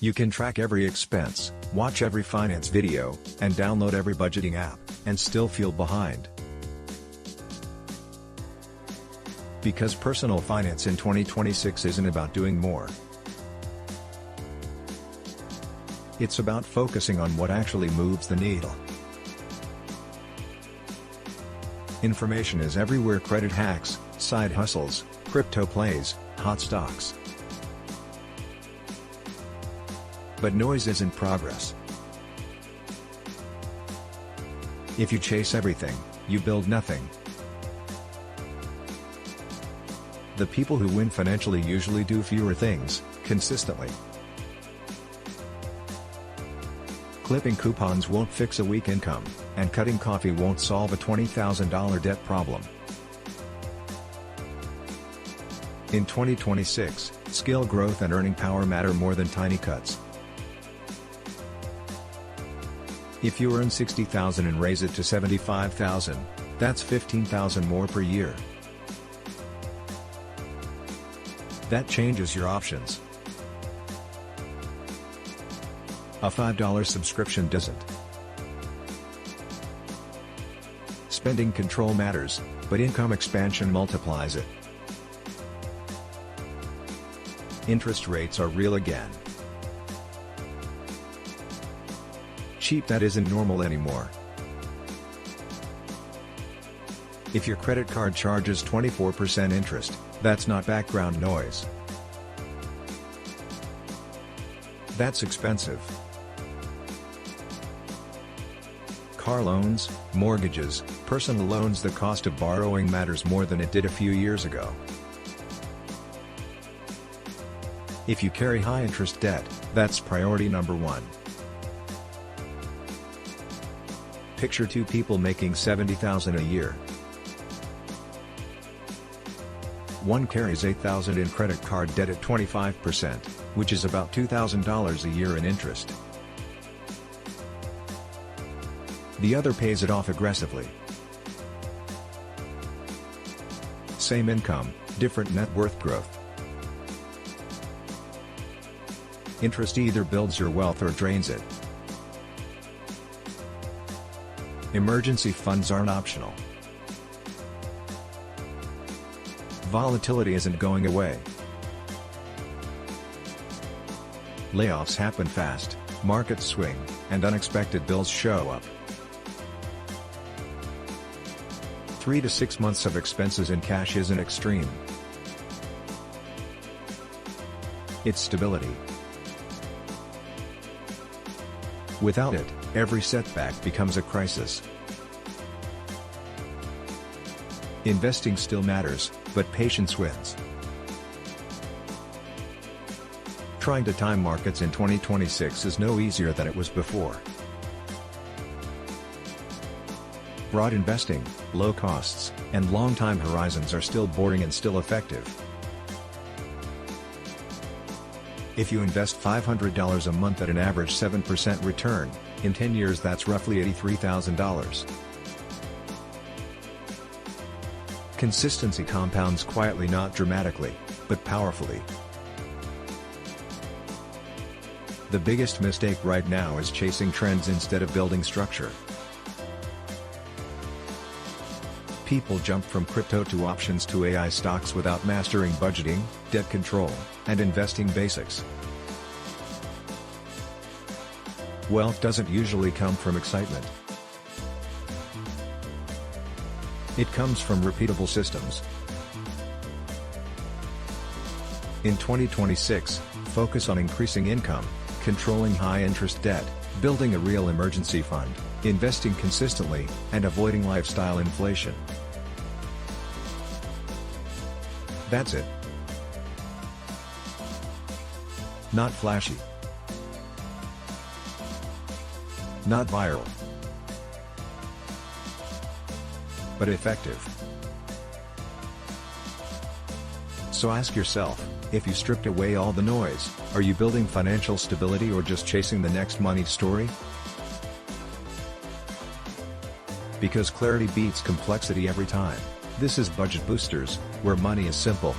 You can track every expense, watch every finance video, and download every budgeting app, and still feel behind. Because personal finance in 2026 isn't about doing more. It's about focusing on what actually moves the needle. Information is everywhere: credit hacks, side hustles, crypto plays, hot stocks. But noise isn't progress. If you chase everything, you build nothing. The people who win financially usually do fewer things, consistently. Clipping coupons won't fix a weak income, and cutting coffee won't solve a $20,000 debt problem. In 2026, skill growth and earning power matter more than tiny cuts. If you earn $60,000 and raise it to $75,000, that's $15,000 more per year. That changes your options. A $5 subscription doesn't. Spending control matters, but income expansion multiplies it. Interest rates are real again. Cheap, that isn't normal anymore. If your credit card charges 24% interest, that's not background noise. That's expensive. Car loans, mortgages, personal loans, the cost of borrowing matters more than it did a few years ago. If you carry high interest debt, that's priority number one. Picture two people making $70,000 a year. One carries $8,000 in credit card debt at 25%, which is about $2,000 a year in interest. The other pays it off aggressively. Same income, different net worth growth. Interest either builds your wealth or drains it. Emergency funds aren't optional. Volatility isn't going away. Layoffs happen fast, markets swing, and unexpected bills show up. 3 to 6 months of expenses in cash isn't extreme. It's stability. Without it, every setback becomes a crisis. Investing still matters, but patience wins. Trying to time markets in 2026 is no easier than it was before. Broad investing, low costs, and long time horizons are still boring and still effective. If you invest $500 a month at an average 7% return, in 10 years that's roughly $83,000. Consistency compounds quietly, not dramatically, but powerfully. The biggest mistake right now is chasing trends instead of building structure. People jump from crypto to options to AI stocks without mastering budgeting, debt control, and investing basics. Wealth doesn't usually come from excitement. It comes from repeatable systems. In 2026, focus on increasing income, controlling high-interest debt, building a real emergency fund, investing consistently, and avoiding lifestyle inflation. That's it. Not flashy. Not viral. But effective. So ask yourself, if you stripped away all the noise, are you building financial stability or just chasing the next money story? Because clarity beats complexity every time. This is Budget Boosters, where money is simple,